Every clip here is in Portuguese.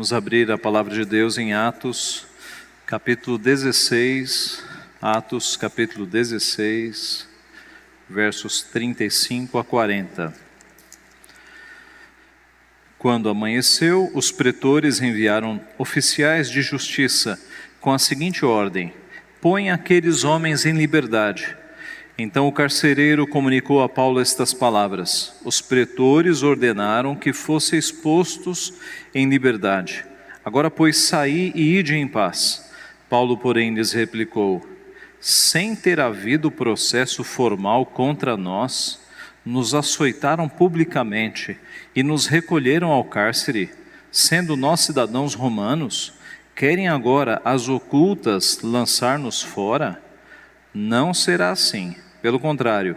Vamos abrir a palavra de Deus em Atos, capítulo 16, Atos, capítulo 16, versos 35 a 40. Quando amanheceu, os pretores enviaram oficiais de justiça com a seguinte ordem: põe aqueles homens em liberdade. Então o carcereiro comunicou a Paulo estas palavras: os pretores ordenaram que fossem expostos em liberdade. Agora, pois, saí e ide em paz. Paulo, porém, lhes replicou: sem ter havido processo formal contra nós, nos açoitaram publicamente e nos recolheram ao cárcere, sendo nós cidadãos romanos. Querem agora, às ocultas, lançar-nos fora? Não será assim. Pelo contrário,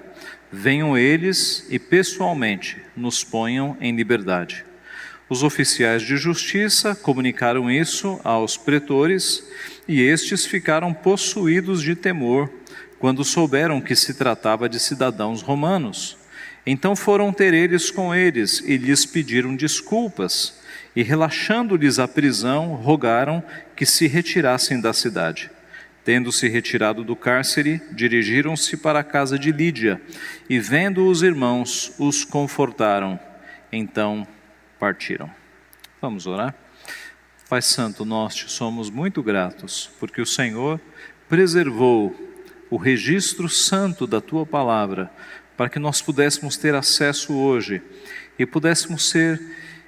venham eles e pessoalmente nos ponham em liberdade. Os oficiais de justiça comunicaram isso aos pretores e estes ficaram possuídos de temor quando souberam que se tratava de cidadãos romanos. Então foram ter eles com eles e lhes pediram desculpas e, relaxando-lhes a prisão, rogaram que se retirassem da cidade. Tendo-se retirado do cárcere, dirigiram-se para a casa de Lídia e, vendo os irmãos, os confortaram. Então partiram. Vamos orar? Pai Santo, nós te somos muito gratos, porque o Senhor preservou o registro santo da Tua Palavra, para que nós pudéssemos ter acesso hoje e pudéssemos ser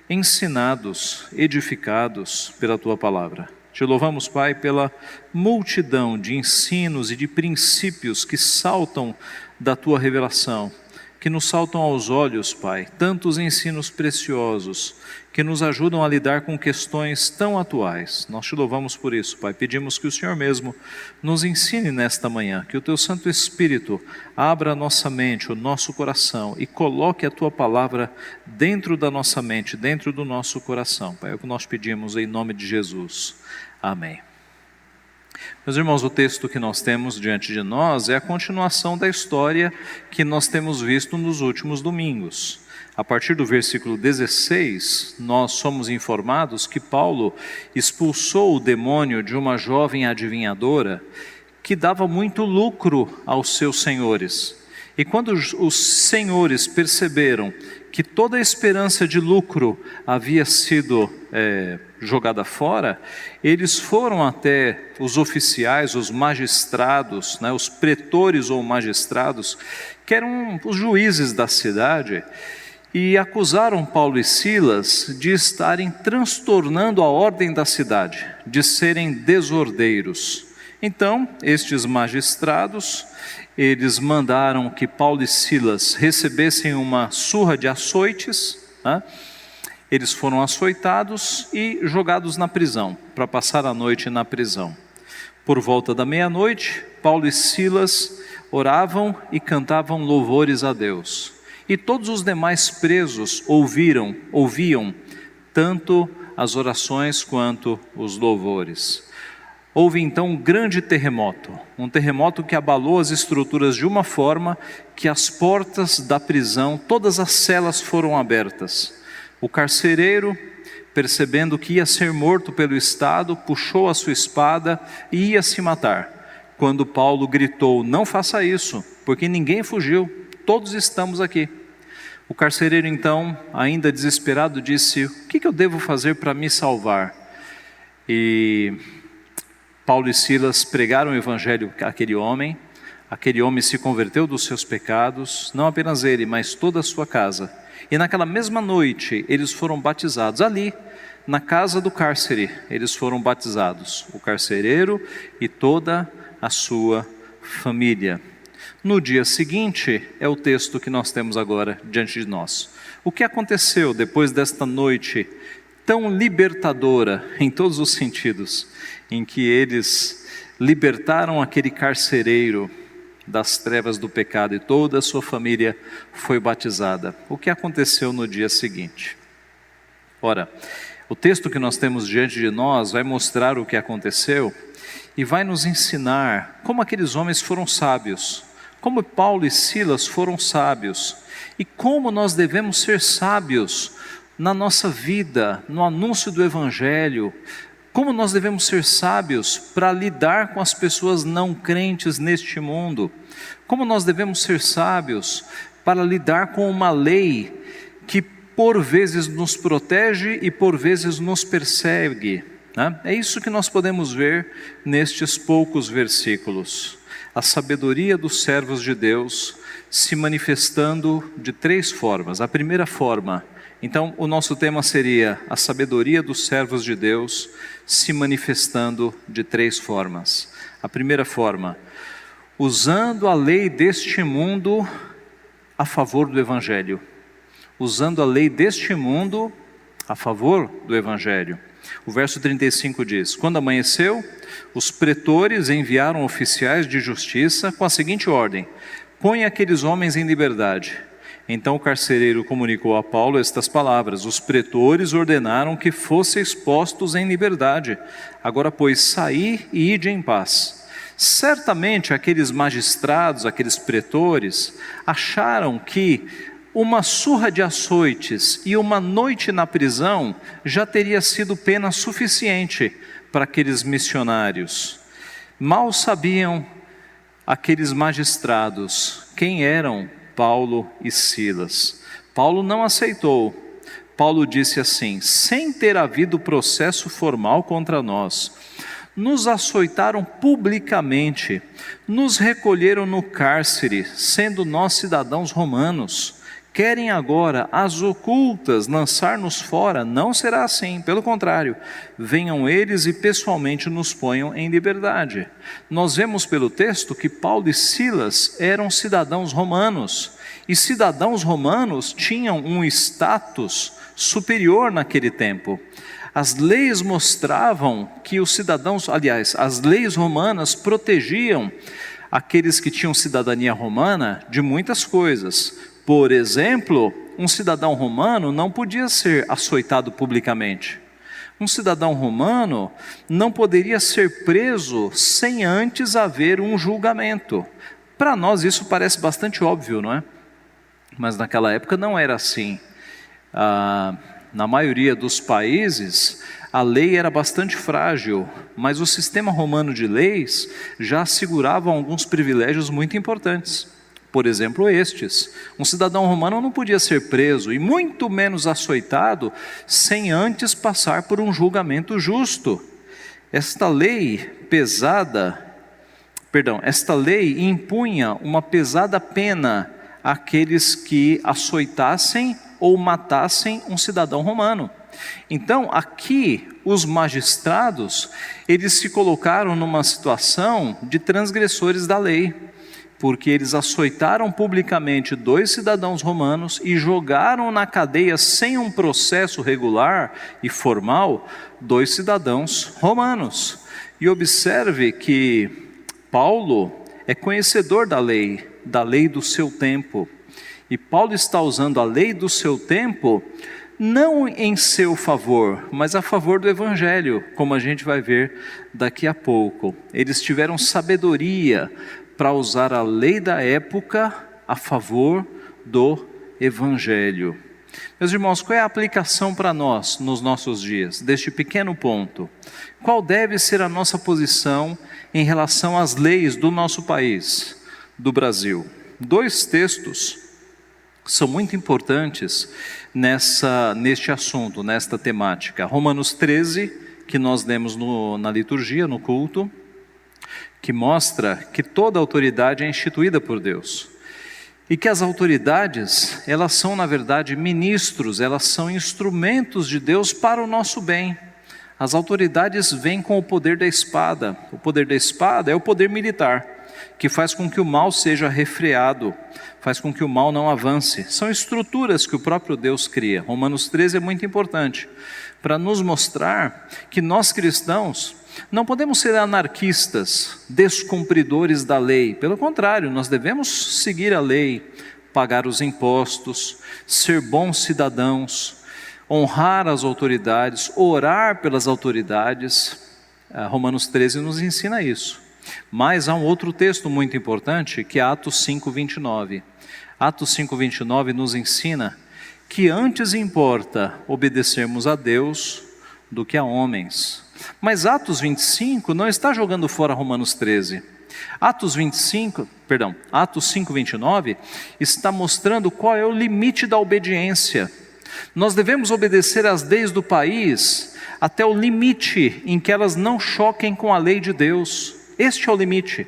ensinados, edificados pela Tua Palavra. Te louvamos, Pai, pela multidão de ensinos e de princípios que saltam da Tua revelação, que nos saltam aos olhos, Pai, tantos ensinos preciosos que nos ajudam a lidar com questões tão atuais. Nós te louvamos por isso, Pai. Pedimos que o Senhor mesmo nos ensine nesta manhã, que o Teu Santo Espírito abra a nossa mente, o nosso coração e coloque a Tua Palavra dentro da nossa mente, dentro do nosso coração, Pai. É o que nós pedimos em nome de Jesus. Amém. Meus irmãos, o texto que nós temos diante de nós é a continuação da história que nós temos visto nos últimos domingos. A partir do versículo 16, nós somos informados que Paulo expulsou o demônio de uma jovem adivinhadora que dava muito lucro aos seus senhores. E quando os senhores perceberam que toda a esperança de lucro havia sido jogada fora, eles foram até os oficiais, os magistrados, os pretores ou magistrados, que eram os juízes da cidade, e acusaram Paulo e Silas de estarem transtornando a ordem da cidade, de serem desordeiros. Então, estes magistrados, eles mandaram que Paulo e Silas recebessem uma surra de açoites. Eles foram açoitados e jogados na prisão, para passar a noite na prisão. Por volta da meia-noite, Paulo e Silas oravam e cantavam louvores a Deus. E todos os demais presos ouviam tanto as orações quanto os louvores. Houve então um grande terremoto, um terremoto que abalou as estruturas de uma forma que as portas da prisão, todas as celas foram abertas. O carcereiro, percebendo que ia ser morto pelo Estado, puxou a sua espada e ia se matar. Quando Paulo gritou: não faça isso, porque ninguém fugiu, todos estamos aqui. O carcereiro então, ainda desesperado, disse: o que eu devo fazer para me salvar? E Paulo e Silas pregaram o evangelho àquele homem se converteu dos seus pecados, não apenas ele, mas toda a sua casa. E naquela mesma noite, eles foram batizados, ali, na casa do cárcere, eles foram batizados, o carcereiro e toda a sua família. No dia seguinte, é o texto que nós temos agora diante de nós. O que aconteceu depois desta noite tão libertadora, em todos os sentidos, em que eles libertaram aquele carcereiro das trevas do pecado e toda a sua família foi batizada? O que aconteceu no dia seguinte? Ora, o texto que nós temos diante de nós vai mostrar o que aconteceu e vai nos ensinar como aqueles homens foram sábios, como Paulo e Silas foram sábios e como nós devemos ser sábios na nossa vida, no anúncio do Evangelho, como nós devemos ser sábios para lidar com as pessoas não crentes neste mundo, como nós devemos ser sábios para lidar com uma lei que por vezes nos protege e por vezes nos persegue, né? É isso que nós podemos ver nestes poucos versículos. A sabedoria dos servos de Deus se manifestando de 3 formas. A primeira forma, então o nosso tema seria a sabedoria dos servos de Deus se manifestando de 3 formas. A primeira forma, usando a lei deste mundo a favor do Evangelho. Usando a lei deste mundo a favor do Evangelho. O verso 35 diz: quando amanheceu, os pretores enviaram oficiais de justiça com a seguinte ordem: põe aqueles homens em liberdade. Então o carcereiro comunicou a Paulo estas palavras: os pretores ordenaram que fosseis postos em liberdade. Agora, pois, saí e ide em paz. Certamente aqueles magistrados, aqueles pretores, acharam que uma surra de açoites e uma noite na prisão já teria sido pena suficiente para aqueles missionários. Mal sabiam aqueles magistrados quem eram Paulo e Silas. Paulo não aceitou. Paulo disse assim: sem ter havido processo formal contra nós, nos açoitaram publicamente, nos recolheram no cárcere, sendo nós cidadãos romanos. Querem agora, às ocultas, lançar-nos fora? Não será assim, pelo contrário, venham eles e pessoalmente nos ponham em liberdade. Nós vemos pelo texto que Paulo e Silas eram cidadãos romanos, e cidadãos romanos tinham um status superior naquele tempo. As leis mostravam que os cidadãos, aliás, as leis romanas protegiam aqueles que tinham cidadania romana de muitas coisas. Por exemplo, um cidadão romano não podia ser açoitado publicamente. Um cidadão romano não poderia ser preso sem antes haver um julgamento. Para nós isso parece bastante óbvio, não é? Mas naquela época não era assim. Na maioria dos países, a lei era bastante frágil, mas o sistema romano de leis já assegurava alguns privilégios muito importantes. Por exemplo, estes: um cidadão romano não podia ser preso e muito menos açoitado sem antes passar por um julgamento justo. Esta lei impunha uma pesada pena àqueles que açoitassem ou matassem um cidadão romano. Então, aqui, os magistrados, eles se colocaram numa situação de transgressores da lei, porque eles açoitaram publicamente 2 cidadãos romanos e jogaram na cadeia sem um processo regular e formal 2 cidadãos romanos. E observe que Paulo é conhecedor da lei do seu tempo. E Paulo está usando a lei do seu tempo não em seu favor, mas a favor do Evangelho, como a gente vai ver daqui a pouco. Eles tiveram sabedoria para usar a lei da época a favor do Evangelho. Meus irmãos, qual é a aplicação para nós nos nossos dias, deste pequeno ponto? Qual deve ser a nossa posição em relação às leis do nosso país, do Brasil? 2 textos são muito importantes neste assunto, nesta temática. Romanos 13, que nós lemos na liturgia, no culto, que mostra que toda autoridade é instituída por Deus. E que as autoridades, elas são na verdade ministros, elas são instrumentos de Deus para o nosso bem. As autoridades vêm com o poder da espada. O poder da espada é o poder militar, que faz com que o mal seja refreado, faz com que o mal não avance. São estruturas que o próprio Deus cria. Romanos 13 é muito importante, para nos mostrar que nós cristãos não podemos ser anarquistas, descumpridores da lei. Pelo contrário, nós devemos seguir a lei, pagar os impostos, ser bons cidadãos, honrar as autoridades, orar pelas autoridades. Romanos 13 nos ensina isso. Mas há um outro texto muito importante, que é Atos 5:29. Atos 5:29 nos ensina que antes importa obedecermos a Deus do que a homens. Mas Atos 25 não está jogando fora Romanos 13. Atos 5:29 está mostrando qual é o limite da obediência. Nós devemos obedecer às leis do país até o limite em que elas não choquem com a lei de Deus. Este é o limite.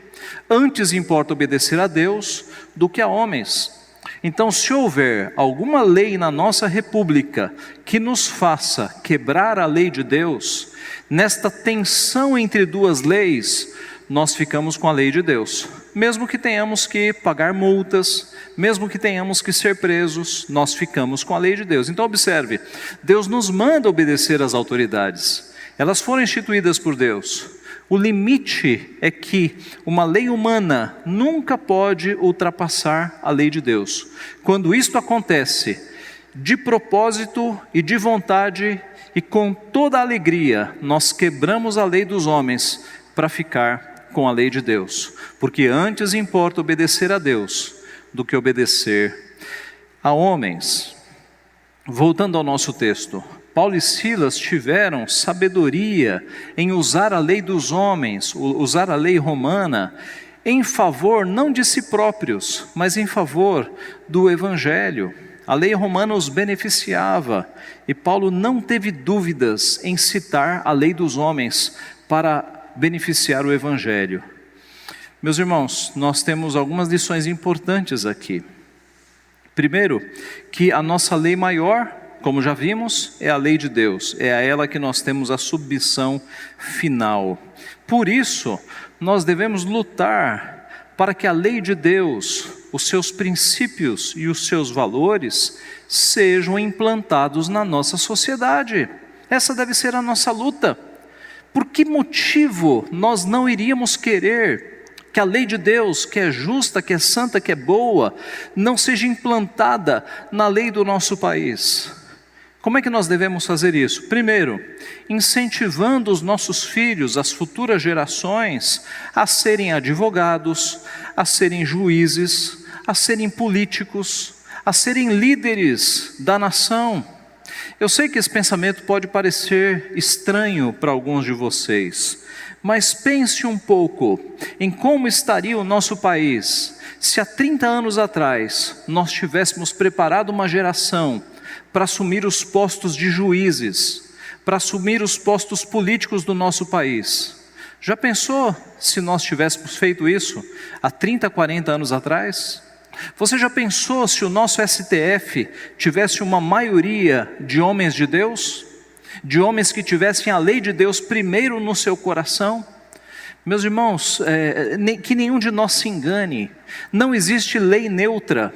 Antes importa obedecer a Deus do que a homens. Então, se houver alguma lei na nossa república que nos faça quebrar a lei de Deus, nesta tensão entre duas leis, nós ficamos com a lei de Deus. Mesmo que tenhamos que pagar multas, mesmo que tenhamos que ser presos, nós ficamos com a lei de Deus. Então observe, Deus nos manda obedecer às autoridades. Elas foram instituídas por Deus. O limite é que uma lei humana nunca pode ultrapassar a lei de Deus. Quando isto acontece, de propósito e de vontade e com toda a alegria, nós quebramos a lei dos homens para ficar com a lei de Deus. Porque antes importa obedecer a Deus do que obedecer a homens. Voltando ao nosso texto, Paulo e Silas tiveram sabedoria em usar a lei dos homens, usar a lei romana, em favor não de si próprios, mas em favor do Evangelho. A lei romana os beneficiava, e Paulo não teve dúvidas em citar a lei dos homens para beneficiar o Evangelho. Meus irmãos, nós temos algumas lições importantes aqui. Primeiro, que a nossa lei maior, como já vimos, é a lei de Deus, é a ela que nós temos a submissão final. Por isso, nós devemos lutar para que a lei de Deus, os seus princípios e os seus valores sejam implantados na nossa sociedade. Essa deve ser a nossa luta. Por que motivo nós não iríamos querer que a lei de Deus, que é justa, que é santa, que é boa, não seja implantada na lei do nosso país? Como é que nós devemos fazer isso? Primeiro, incentivando os nossos filhos, as futuras gerações, a serem advogados, a serem juízes, a serem políticos, a serem líderes da nação. Eu sei que esse pensamento pode parecer estranho para alguns de vocês, mas pense um pouco em como estaria o nosso país se há 30 anos atrás nós tivéssemos preparado uma geração para assumir os postos de juízes, para assumir os postos políticos do nosso país. Já pensou se nós tivéssemos feito isso há 30, 40 anos atrás? Você já pensou se o nosso STF tivesse uma maioria de homens de Deus? De homens que tivessem a lei de Deus primeiro no seu coração? Meus irmãos, que nenhum de nós se engane, não existe lei neutra,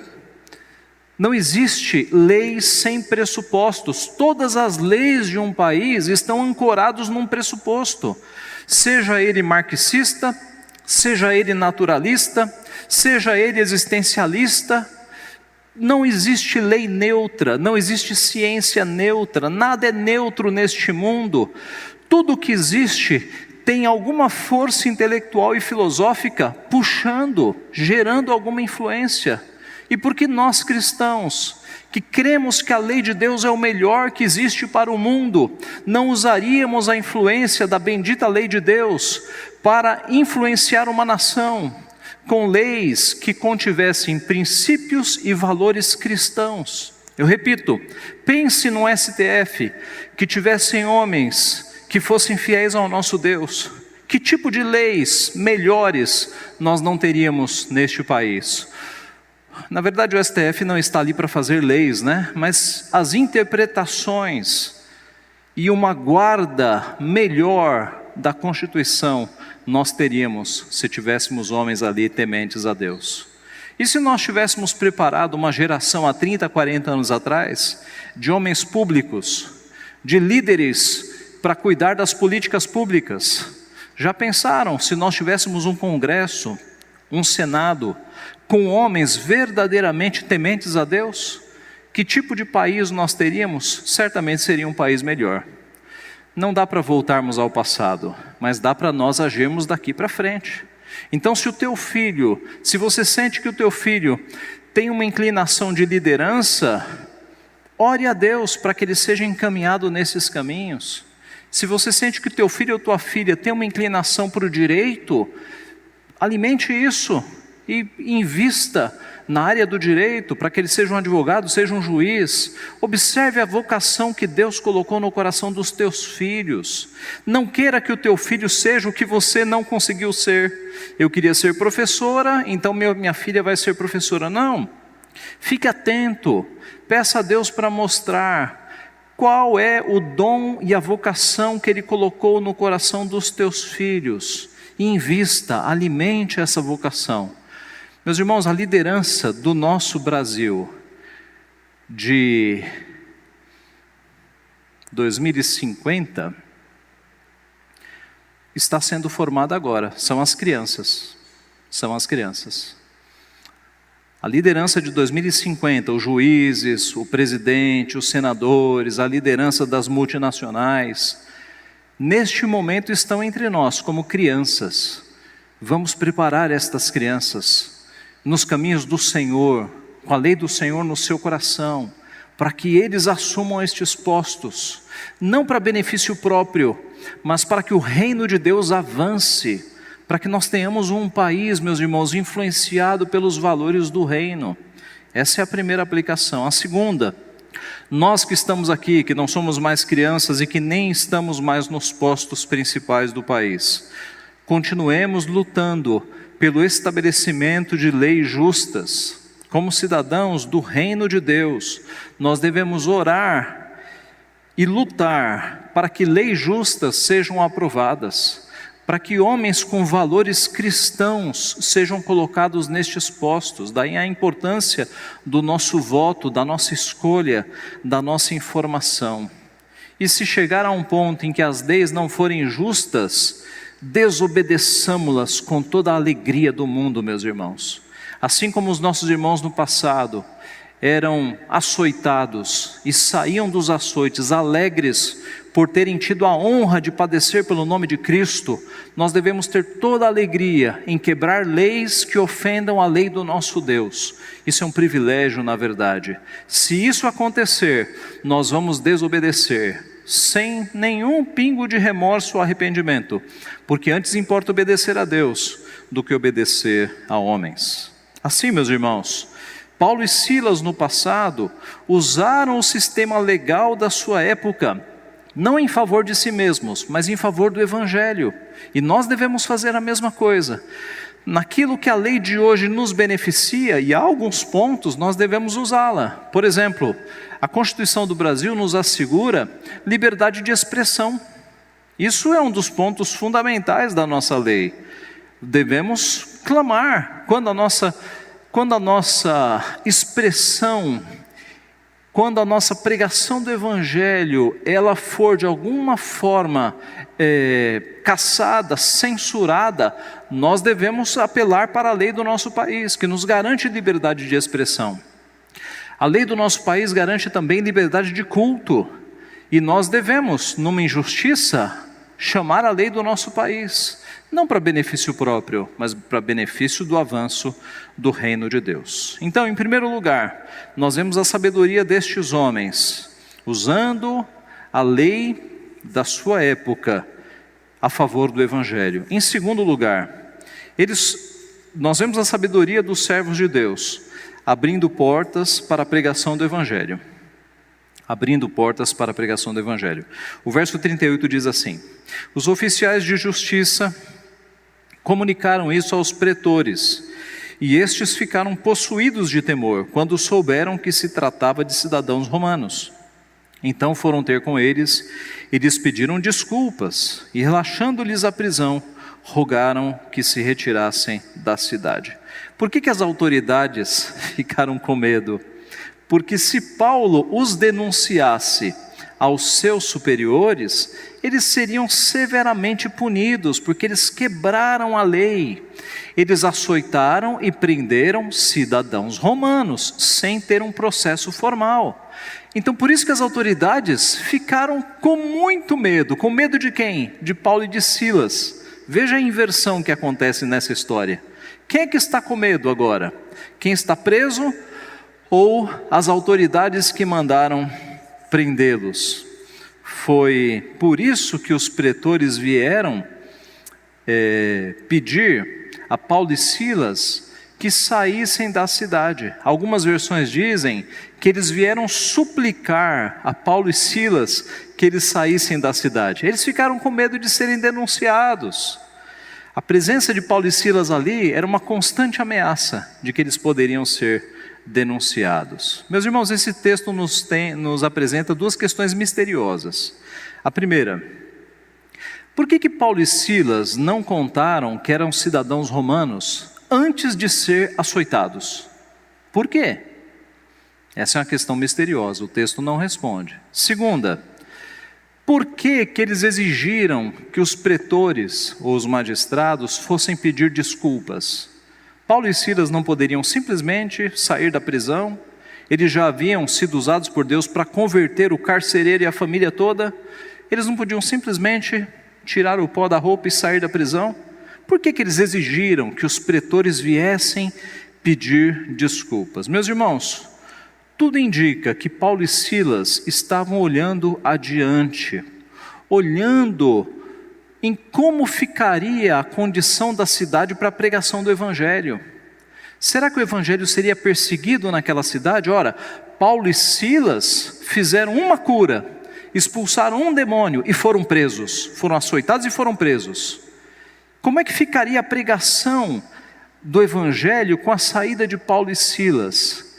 não existe lei sem pressupostos. Todas as leis de um país estão ancoradas num pressuposto, seja ele marxista, seja ele naturalista, seja ele existencialista. Não existe lei neutra, não existe ciência neutra, nada é neutro neste mundo. Tudo que existe tem alguma força intelectual e filosófica puxando, gerando alguma influência. E por que nós cristãos, que cremos que a lei de Deus é o melhor que existe para o mundo, não usaríamos a influência da bendita lei de Deus para influenciar uma nação com leis que contivessem princípios e valores cristãos? Eu repito, pense no STF, que tivessem homens que fossem fiéis ao nosso Deus. Que tipo de leis melhores nós não teríamos neste país? Na verdade, o STF não está ali para fazer leis, né? Mas as interpretações e uma guarda melhor da Constituição nós teríamos se tivéssemos homens ali tementes a Deus. E se nós tivéssemos preparado uma geração há 30, 40 anos atrás, de homens públicos, de líderes para cuidar das políticas públicas? Já pensaram se nós tivéssemos um Congresso, um Senado, com homens verdadeiramente tementes a Deus? Que tipo de país nós teríamos? Certamente seria um país melhor. Não dá para voltarmos ao passado, mas dá para nós agirmos daqui para frente. Então, se o teu filho, se você sente que o teu filho tem uma inclinação de liderança, ore a Deus para que ele seja encaminhado nesses caminhos. Se você sente que teu filho ou tua filha tem uma inclinação para o direito, alimente isso e invista na área do direito, para que ele seja um advogado, seja um juiz. Observe a vocação que Deus colocou no coração dos teus filhos. Não queira que o teu filho seja o que você não conseguiu ser. Eu queria ser professora, então minha filha vai ser professora. Não, fique atento, peça a Deus para mostrar qual é o dom e a vocação que Ele colocou no coração dos teus filhos. E invista, alimente essa vocação. Meus irmãos, a liderança do nosso Brasil de 2050 está sendo formada agora, são as crianças. A liderança de 2050, os juízes, o presidente, os senadores, a liderança das multinacionais, neste momento estão entre nós como crianças. Vamos preparar estas crianças nos caminhos do Senhor, com a lei do Senhor no seu coração, para que eles assumam estes postos, não para benefício próprio, mas para que o reino de Deus avance, para que nós tenhamos um país, meus irmãos, influenciado pelos valores do reino. Essa é a primeira aplicação. A segunda, nós que estamos aqui, que não somos mais crianças e que nem estamos mais nos postos principais do país, continuemos lutando pelo estabelecimento de leis justas. Como cidadãos do reino de Deus, nós devemos orar e lutar para que leis justas sejam aprovadas, para que homens com valores cristãos sejam colocados nestes postos. Daí a importância do nosso voto, da nossa escolha, da nossa informação. E se chegar a um ponto em que as leis não forem justas, desobedeçamos-las com toda a alegria do mundo, meus irmãos. Assim como os nossos irmãos no passado eram açoitados e saíam dos açoites alegres por terem tido a honra de padecer pelo nome de Cristo, nós devemos ter toda a alegria em quebrar leis que ofendam a lei do nosso Deus. Isso é um privilégio, na verdade. Se isso acontecer, nós vamos desobedecer sem nenhum pingo de remorso ou arrependimento, porque antes importa obedecer a Deus do que obedecer a homens. Assim, meus irmãos, Paulo e Silas no passado usaram o sistema legal da sua época, não em favor de si mesmos, mas em favor do Evangelho, e nós devemos fazer a mesma coisa. Naquilo que a lei de hoje nos beneficia, e há alguns pontos nós devemos usá-la. Por exemplo, a Constituição do Brasil nos assegura liberdade de expressão. Isso é um dos pontos fundamentais da nossa lei. Devemos clamar quando a nossa expressão, quando a nossa pregação do Evangelho, ela for de alguma forma caçada, censurada, nós devemos apelar para a lei do nosso país, que nos garante liberdade de expressão. A lei do nosso país garante também liberdade de culto, e nós devemos, numa injustiça, chamar a lei do nosso país, não para benefício próprio, mas para benefício do avanço do reino de Deus. Então, em primeiro lugar, nós vemos a sabedoria destes homens, usando a lei da sua época a favor do Evangelho. Em segundo lugar, nós vemos a sabedoria dos servos de Deus, abrindo portas para a pregação do Evangelho. Abrindo portas para a pregação do Evangelho. O verso 38 diz assim: os oficiais de justiça comunicaram isso aos pretores, e estes ficaram possuídos de temor, quando souberam que se tratava de cidadãos romanos. Então foram ter com eles, e lhes pediram desculpas, e relaxando-lhes a prisão, rogaram que se retirassem da cidade. Por que as autoridades ficaram com medo? Porque se Paulo os denunciasse aos seus superiores, eles seriam severamente punidos, porque eles quebraram a lei. Eles açoitaram e prenderam cidadãos romanos, sem ter um processo formal. Então, por isso que as autoridades ficaram com muito medo. Com medo de quem? De Paulo e de Silas. Veja a inversão que acontece nessa história. Quem é que está com medo agora? Quem está preso ou as autoridades que mandaram prendê-los. Foi por isso que os pretores vieram pedir a Paulo e Silas que saíssem da cidade. Algumas versões dizem que eles vieram suplicar a Paulo e Silas que eles saíssem da cidade. Eles ficaram com medo de serem denunciados. A presença de Paulo e Silas ali era uma constante ameaça de que eles poderiam ser denunciados. Meus irmãos, esse texto nos apresenta duas questões misteriosas. A primeira: por que Paulo e Silas não contaram que eram cidadãos romanos antes de ser açoitados? Por quê? Essa é uma questão misteriosa, o texto não responde. Segunda, por que eles exigiram que os pretores ou os magistrados fossem pedir desculpas? Paulo e Silas não poderiam simplesmente sair da prisão? Eles já haviam sido usados por Deus para converter o carcereiro e a família toda? Eles não podiam simplesmente tirar o pó da roupa e sair da prisão? Por que eles exigiram que os pretores viessem pedir desculpas? Meus irmãos, tudo indica que Paulo e Silas estavam olhando adiante, olhando em como ficaria a condição da cidade para a pregação do Evangelho. Será que o Evangelho seria perseguido naquela cidade? Ora, Paulo e Silas fizeram uma cura, expulsaram um demônio e foram presos, foram açoitados e foram presos. Como é que ficaria a pregação do Evangelho com a saída de Paulo e Silas?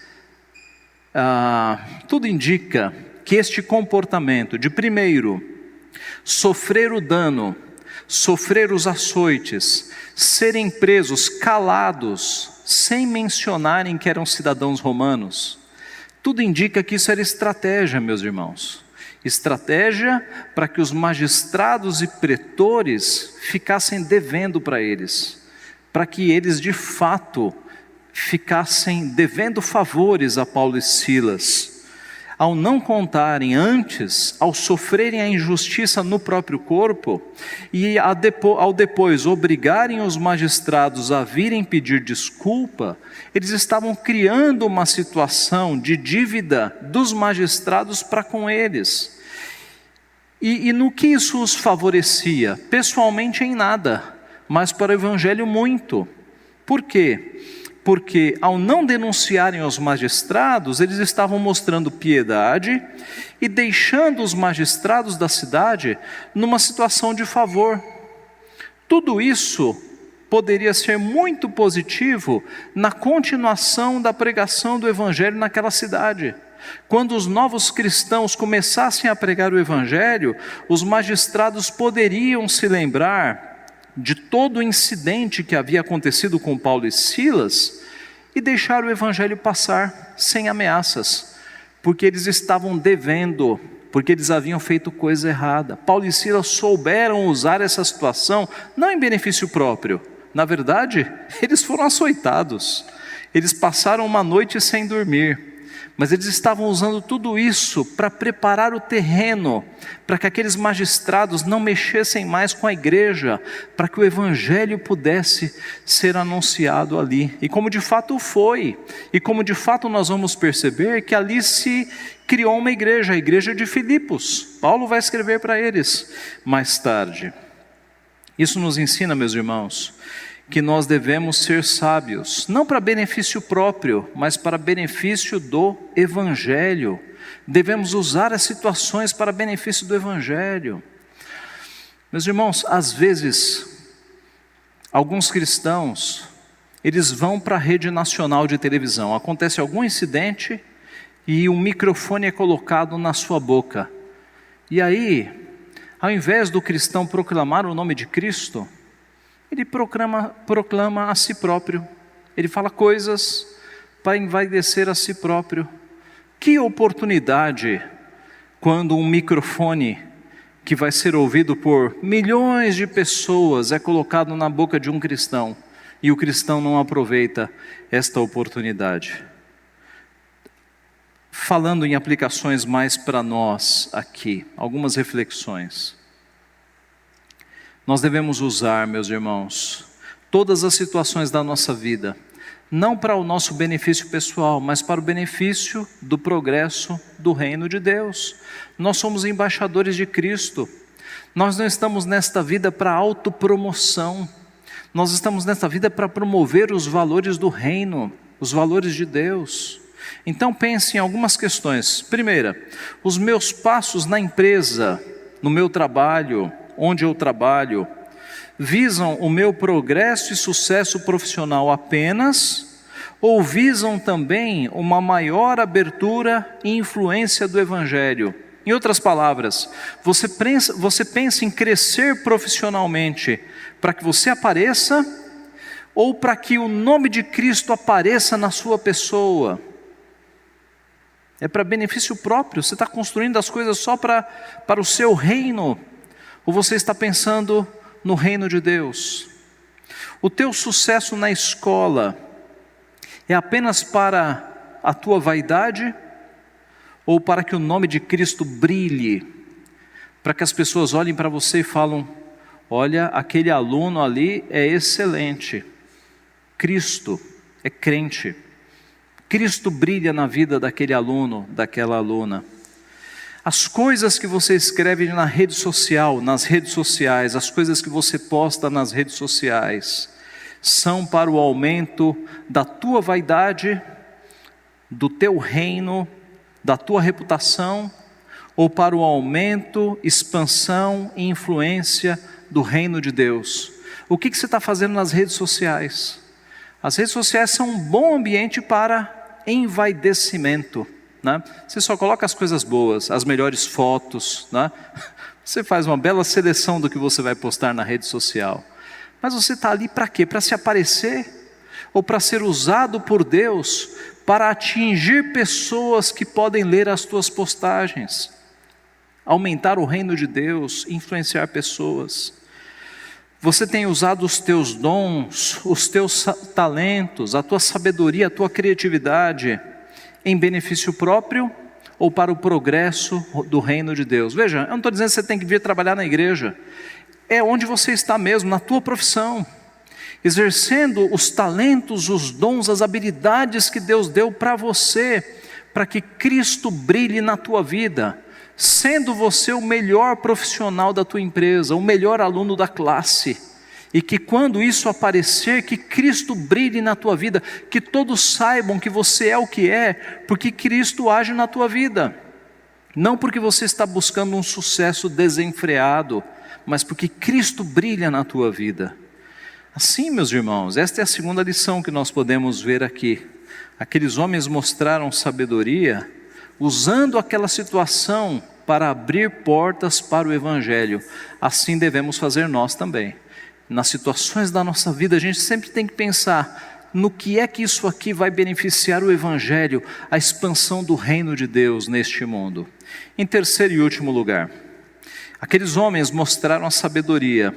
Tudo indica que este comportamento de, primeiro, sofrer o dano, sofrer os açoites, serem presos, calados, sem mencionarem que eram cidadãos romanos, tudo indica que isso era estratégia, meus irmãos. Estratégia para que os magistrados e pretores ficassem devendo para eles, para que eles de fato ficassem devendo favores a Paulo e Silas. Ao não contarem antes, ao sofrerem a injustiça no próprio corpo, e ao depois obrigarem os magistrados a virem pedir desculpa, eles estavam criando uma situação de dívida dos magistrados para com eles. E no que isso os favorecia? Pessoalmente em nada, mas para o Evangelho muito. Por quê? Porque ao não denunciarem os magistrados, eles estavam mostrando piedade e deixando os magistrados da cidade numa situação de favor. Tudo isso poderia ser muito positivo na continuação da pregação do Evangelho naquela cidade. Quando os novos cristãos começassem a pregar o Evangelho, os magistrados poderiam se lembrar de todo o incidente que havia acontecido com Paulo e Silas e deixar o Evangelho passar sem ameaças, porque eles estavam devendo, porque eles haviam feito coisa errada. Paulo e Silas souberam usar essa situação, não em benefício próprio. Na verdade, eles foram açoitados, eles passaram uma noite sem dormir, mas eles estavam usando tudo isso para preparar o terreno, para que aqueles magistrados não mexessem mais com a igreja, para que o Evangelho pudesse ser anunciado ali. E como de fato foi, e como de fato nós vamos perceber que ali se criou uma igreja, a igreja de Filipos. Paulo vai escrever para eles mais tarde. Isso nos ensina, meus irmãos, que nós devemos ser sábios, não para benefício próprio, mas para benefício do Evangelho. Devemos usar as situações para benefício do Evangelho. Meus irmãos, às vezes, alguns cristãos, eles vão para a rede nacional de televisão, acontece algum incidente e um microfone é colocado na sua boca. E aí, ao invés do cristão proclamar o nome de Cristo, ele proclama a si próprio, ele fala coisas para envaidecer a si próprio. Que oportunidade quando um microfone que vai ser ouvido por milhões de pessoas é colocado na boca de um cristão e o cristão não aproveita esta oportunidade. Falando em aplicações mais para nós aqui, algumas reflexões. Nós devemos usar, meus irmãos, todas as situações da nossa vida, não para o nosso benefício pessoal, mas para o benefício do progresso do reino de Deus. Nós somos embaixadores de Cristo. Nós não estamos nesta vida para autopromoção. Nós estamos nesta vida para promover os valores do reino, os valores de Deus. Então pense em algumas questões. Primeira, os meus passos na empresa, no meu trabalho, onde eu trabalho, visam o meu progresso e sucesso profissional apenas, ou visam também uma maior abertura e influência do Evangelho? Em outras palavras, você pensa em crescer profissionalmente para que você apareça, ou para que o nome de Cristo apareça na sua pessoa? É para benefício próprio? Você está construindo as coisas só para o seu reino? Ou você está pensando no reino de Deus? O teu sucesso na escola é apenas para a tua vaidade, ou para que o nome de Cristo brilhe, para que as pessoas olhem para você e falam: olha, aquele aluno ali é excelente, Cristo é crente, Cristo brilha na vida daquele aluno, daquela aluna. As coisas que você escreve na rede social, nas redes sociais, as coisas que você posta nas redes sociais, são para o aumento da tua vaidade, do teu reino, da tua reputação, ou para o aumento, expansão e influência do reino de Deus? O que você está fazendo nas redes sociais? As redes sociais são um bom ambiente para envaidecimento, né? Você só coloca as coisas boas, as melhores fotos, né? Você faz uma bela seleção do que você vai postar na rede social. Mas você está ali para quê? Para se aparecer? Ou para ser usado por Deus para atingir pessoas que podem ler as tuas postagens? Aumentar o reino de Deus, influenciar pessoas. Você tem usado os teus dons, os teus talentos, a tua sabedoria, a tua criatividade em benefício próprio ou para o progresso do reino de Deus? Veja, eu não estou dizendo que você tem que vir trabalhar na igreja. É onde você está mesmo, na tua profissão, exercendo os talentos, os dons, as habilidades que Deus deu para você, para que Cristo brilhe na tua vida, sendo você o melhor profissional da tua empresa, o melhor aluno da classe. E que quando isso aparecer, que Cristo brilhe na tua vida, que todos saibam que você é o que é, porque Cristo age na tua vida. Não porque você está buscando um sucesso desenfreado, mas porque Cristo brilha na tua vida. Assim, meus irmãos, esta é a segunda lição que nós podemos ver aqui. Aqueles homens mostraram sabedoria, usando aquela situação para abrir portas para o Evangelho. Assim devemos fazer nós também. Nas situações da nossa vida, a gente sempre tem que pensar no que é que isso aqui vai beneficiar o Evangelho, a expansão do reino de Deus neste mundo. Em terceiro e último lugar, aqueles homens mostraram a sabedoria,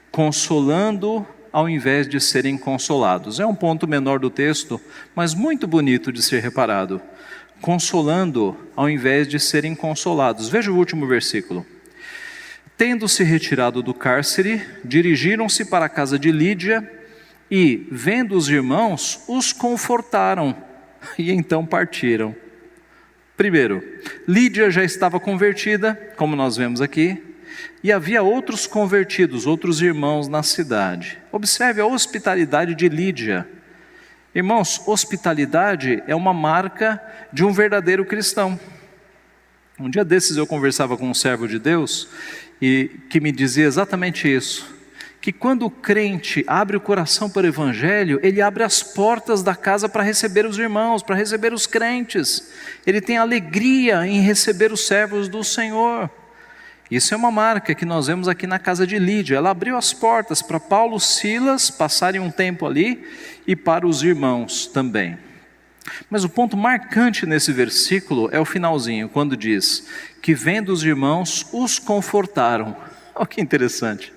consolando ao invés de serem consolados. É um ponto menor do texto, mas muito bonito de ser reparado. Consolando ao invés de serem consolados. Veja o último versículo. Tendo-se retirado do cárcere, dirigiram-se para a casa de Lídia e, vendo os irmãos, os confortaram e então partiram. Primeiro, Lídia já estava convertida, como nós vemos aqui, e havia outros convertidos, outros irmãos na cidade. Observe a hospitalidade de Lídia. Irmãos, hospitalidade é uma marca de um verdadeiro cristão. Um dia desses eu conversava com um servo de Deus e que me dizia exatamente isso, que quando o crente abre o coração para o Evangelho, ele abre as portas da casa para receber os irmãos, para receber os crentes. Ele tem alegria em receber os servos do Senhor. Isso é uma marca que nós vemos aqui na casa de Lídia. Ela abriu as portas para Paulo e Silas passarem um tempo ali e para os irmãos também. Mas o ponto marcante nesse versículo é o finalzinho, quando diz que vendo os irmãos, os confortaram. Olha que interessante.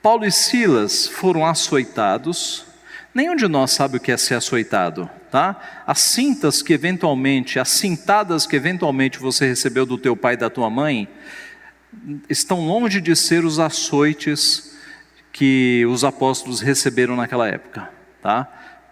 Paulo e Silas foram açoitados. Nenhum de nós sabe o que é ser açoitado, tá? As cintadas que eventualmente você recebeu do teu pai e da tua mãe, estão longe de ser os açoites que os apóstolos receberam naquela época, tá?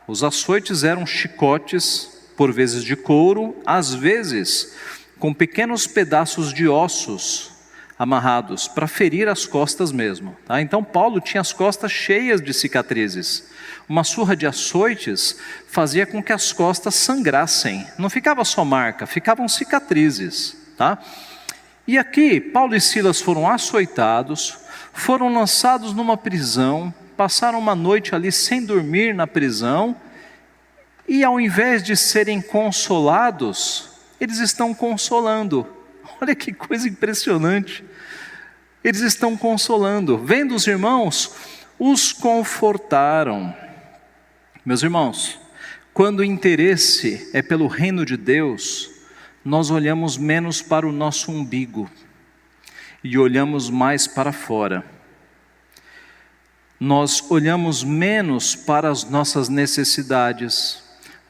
Os açoites eram chicotes, por vezes de couro, às vezes com pequenos pedaços de ossos amarrados, para ferir as costas mesmo. Tá? Então Paulo tinha as costas cheias de cicatrizes. Uma surra de açoites fazia com que as costas sangrassem. Não ficava só marca, ficavam cicatrizes. Tá? E aqui, Paulo e Silas foram açoitados, foram lançados numa prisão, passaram uma noite ali sem dormir na prisão, e ao invés de serem consolados, eles estão consolando. Olha que coisa impressionante. Eles estão consolando. Vendo os irmãos, os confortaram. Meus irmãos, quando o interesse é pelo reino de Deus, nós olhamos menos para o nosso umbigo e olhamos mais para fora. Nós olhamos menos para as nossas necessidades,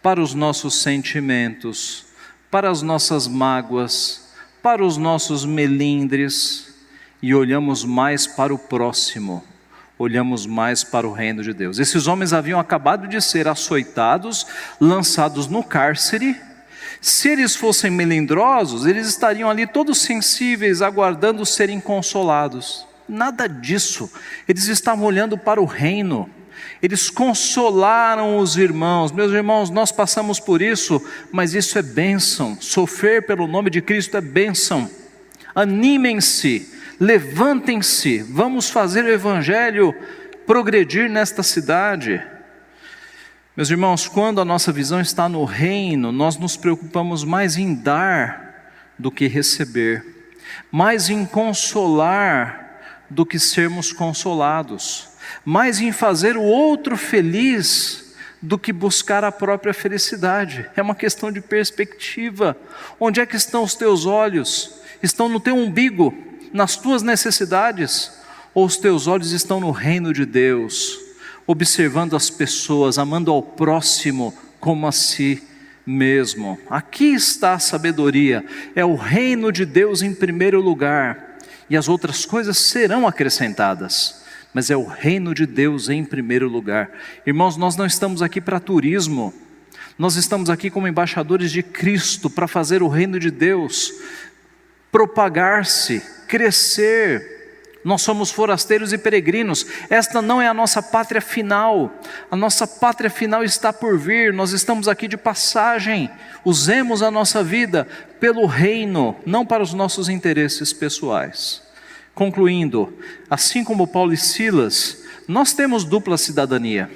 para os nossos sentimentos, para as nossas mágoas, para os nossos melindres, e olhamos mais para o próximo, olhamos mais para o reino de Deus. Esses homens haviam acabado de ser açoitados, lançados no cárcere. Se eles fossem melindrosos, eles estariam ali todos sensíveis, aguardando serem consolados. Nada disso, eles estavam olhando para o reino. Eles consolaram os irmãos. Meus irmãos, nós passamos por isso, mas isso é bênção. Sofrer pelo nome de Cristo é bênção. Animem-se, levantem-se, vamos fazer o evangelho progredir nesta cidade. Meus irmãos, quando a nossa visão está no reino, nós nos preocupamos mais em dar do que receber, mais em consolar do que sermos consolados, mais em fazer o outro feliz do que buscar a própria felicidade. É uma questão de perspectiva. Onde é que estão os teus olhos? Estão no teu umbigo, nas tuas necessidades? Ou os teus olhos estão no reino de Deus, observando as pessoas, amando ao próximo como a si mesmo? Aqui está a sabedoria, é o reino de Deus em primeiro lugar, e as outras coisas serão acrescentadas, mas é o reino de Deus em primeiro lugar. Irmãos, nós não estamos aqui para turismo, nós estamos aqui como embaixadores de Cristo, para fazer o reino de Deus propagar-se, crescer. Nós somos forasteiros e peregrinos. Esta não é a nossa pátria final. A nossa pátria final está por vir. Nós estamos aqui de passagem. Usemos a nossa vida pelo reino, não para os nossos interesses pessoais. Concluindo, assim como Paulo e Silas, nós temos dupla cidadania.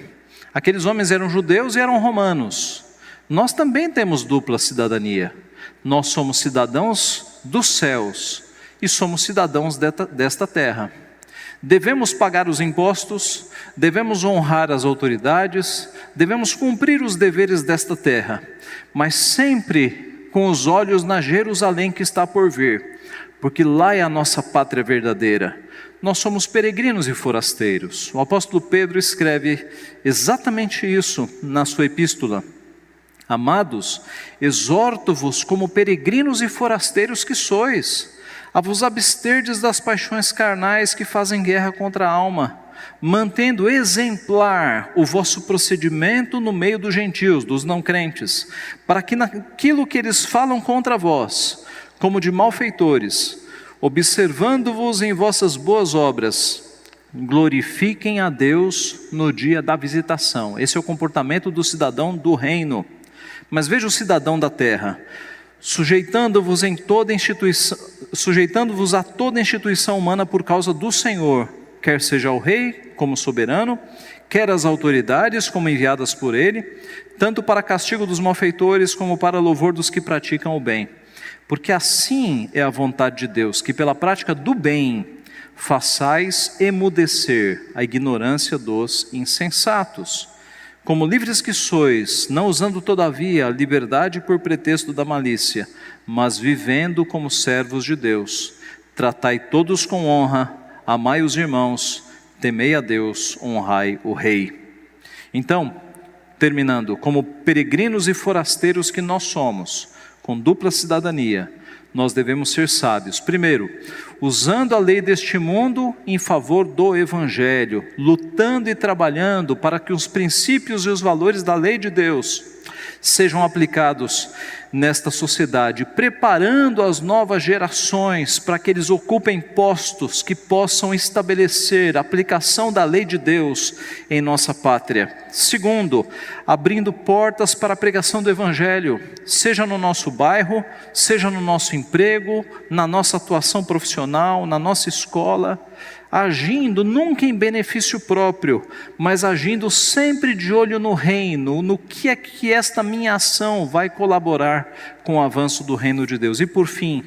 Aqueles homens eram judeus e eram romanos. Nós também temos dupla cidadania. Nós somos cidadãos dos céus e somos cidadãos desta terra. Devemos pagar os impostos, devemos honrar as autoridades, devemos cumprir os deveres desta terra, mas sempre com os olhos na Jerusalém que está por vir, porque lá é a nossa pátria verdadeira. Nós somos peregrinos e forasteiros. O apóstolo Pedro escreve exatamente isso na sua epístola. Amados, exorto-vos como peregrinos e forasteiros que sois, a vos absterdes das paixões carnais que fazem guerra contra a alma, mantendo exemplar o vosso procedimento no meio dos gentios, dos não crentes, para que naquilo que eles falam contra vós, como de malfeitores, observando-vos em vossas boas obras, glorifiquem a Deus no dia da visitação. Esse é o comportamento do cidadão do reino. Mas veja o cidadão da terra, sujeitando-vos a toda instituição humana por causa do Senhor, quer seja o rei como soberano, quer as autoridades como enviadas por ele, tanto para castigo dos malfeitores como para louvor dos que praticam o bem. Porque assim é a vontade de Deus, que pela prática do bem façais emudecer a ignorância dos insensatos. Como livres que sois, não usando todavia a liberdade por pretexto da malícia, mas vivendo como servos de Deus, tratai todos com honra, amai os irmãos, temei a Deus, honrai o rei. Então, terminando, como peregrinos e forasteiros que nós somos, com dupla cidadania, nós devemos ser sábios. Primeiro, usando a lei deste mundo em favor do Evangelho, lutando e trabalhando para que os princípios e os valores da lei de Deus sejam aplicados nesta sociedade, preparando as novas gerações para que eles ocupem postos que possam estabelecer a aplicação da lei de Deus em nossa pátria. Segundo, abrindo portas para a pregação do Evangelho, seja no nosso bairro, seja no nosso emprego, na nossa atuação profissional, na nossa escola, agindo nunca em benefício próprio, mas agindo sempre de olho no reino, no que é que esta minha ação vai colaborar com o avanço do reino de Deus. E por fim,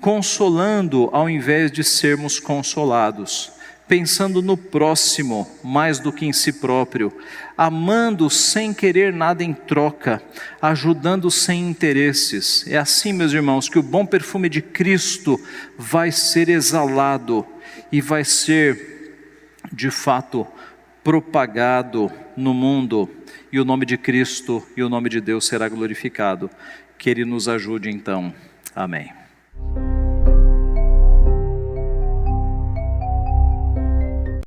consolando ao invés de sermos consolados, pensando no próximo mais do que em si próprio, amando sem querer nada em troca, ajudando sem interesses. É assim, meus irmãos, que o bom perfume de Cristo vai ser exalado e vai ser, de fato, propagado no mundo, e o nome de Cristo e o nome de Deus será glorificado. Que Ele nos ajude então. Amém.